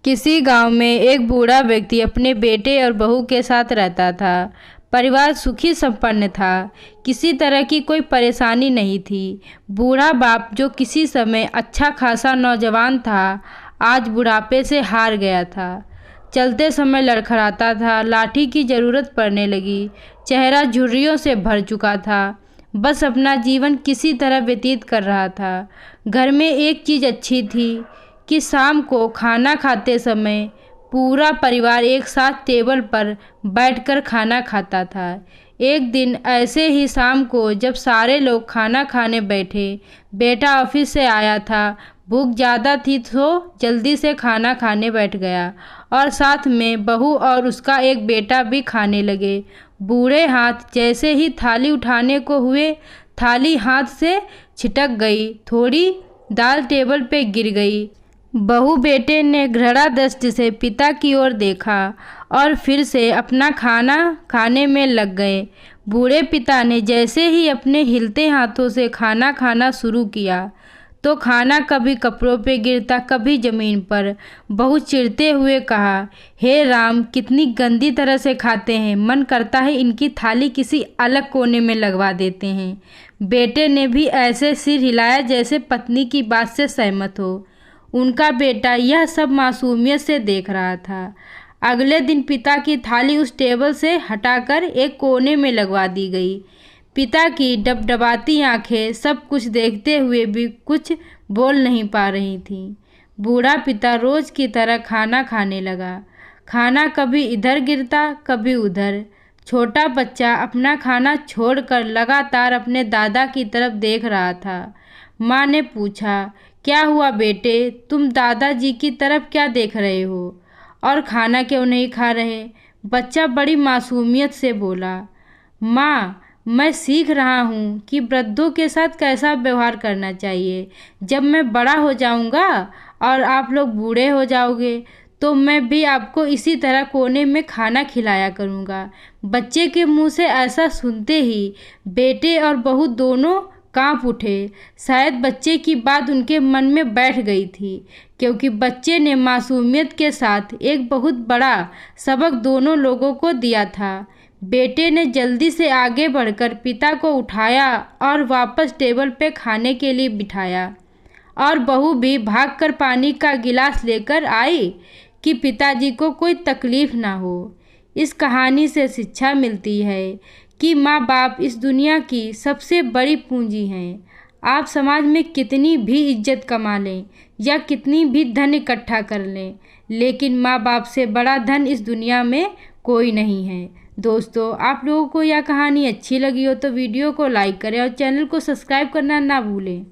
किसी गांव में एक बूढ़ा व्यक्ति अपने बेटे और बहू के साथ रहता था। परिवार सुखी संपन्न था। किसी तरह की कोई परेशानी नहीं थी। बूढ़ा बाप जो किसी समय अच्छा खासा नौजवान था, आज बुढ़ापे से हार गया था। चलते समय लड़खड़ाता था, लाठी की ज़रूरत पड़ने लगी। चेहरा झुर्रियों से भर चुका था। बस अपना जीवन किसी तरह व्यतीत कर रहा था। घर में एक चीज़ अच्छी थी कि शाम को खाना खाते समय पूरा परिवार एक साथ टेबल पर बैठकर खाना खाता था। एक दिन ऐसे ही शाम को जब सारे लोग खाना खाने बैठे, बेटा ऑफिस से आया था। भूख ज़्यादा थी तो जल्दी से खाना खाने बैठ गया और साथ में बहू और उसका एक बेटा भी खाने लगे। बूढ़े हाथ जैसे ही थाली उठाने को हुए, थाली हाथ से छिटक गई। थोड़ी दाल टेबल पे गिर गई। बहू बेटे ने घृणा दृष्टि से पिता की ओर देखा और फिर से अपना खाना खाने में लग गए। बूढ़े पिता ने जैसे ही अपने हिलते हाथों से खाना खाना शुरू किया तो खाना कभी कपड़ों पे गिरता, कभी ज़मीन पर। बहू चिढ़ते हुए कहा, हे राम, कितनी गंदी तरह से खाते हैं। मन करता है इनकी थाली किसी अलग कोने में लगवा देते हैं। बेटे ने भी ऐसे सिर हिलाया जैसे पत्नी की बात से सहमत हो। उनका बेटा यह सब मासूमियत से देख रहा था। अगले दिन पिता की थाली उस टेबल से हटाकर एक कोने में लगवा दी गई। पिता की डबडबाती आंखें सब कुछ देखते हुए भी कुछ बोल नहीं पा रही थीं। बूढ़ा पिता रोज की तरह खाना खाने लगा। खाना कभी इधर गिरता, कभी उधर। छोटा बच्चा अपना खाना छोड़कर लगातार अपने दादा की तरफ देख रहा था। माँ ने पूछा, क्या हुआ बेटे, तुम दादाजी की तरफ क्या देख रहे हो और खाना क्यों नहीं खा रहे? बच्चा बड़ी मासूमियत से बोला, माँ, मैं सीख रहा हूँ कि वृद्धों के साथ कैसा व्यवहार करना चाहिए। जब मैं बड़ा हो जाऊँगा और आप लोग बूढ़े हो जाओगे तो मैं भी आपको इसी तरह कोने में खाना खिलाया करूँगा। बच्चे के मुँह से ऐसा सुनते ही बेटे और बहू दोनों कांप उठे। शायद बच्चे की बात उनके मन में बैठ गई थी, क्योंकि बच्चे ने मासूमियत के साथ एक बहुत बड़ा सबक दोनों लोगों को दिया था। बेटे ने जल्दी से आगे बढ़कर पिता को उठाया और वापस टेबल पे खाने के लिए बिठाया, और बहू भी भागकर पानी का गिलास लेकर आई कि पिताजी को कोई तकलीफ ना हो। इस कहानी से शिक्षा मिलती है कि माँ बाप इस दुनिया की सबसे बड़ी पूंजी हैं। आप समाज में कितनी भी इज्जत कमा लें या कितनी भी धन इकट्ठा कर लें, लेकिन माँ बाप से बड़ा धन इस दुनिया में कोई नहीं है। दोस्तों, आप लोगों को यह कहानी अच्छी लगी हो तो वीडियो को लाइक करें और चैनल को सब्सक्राइब करना ना भूलें।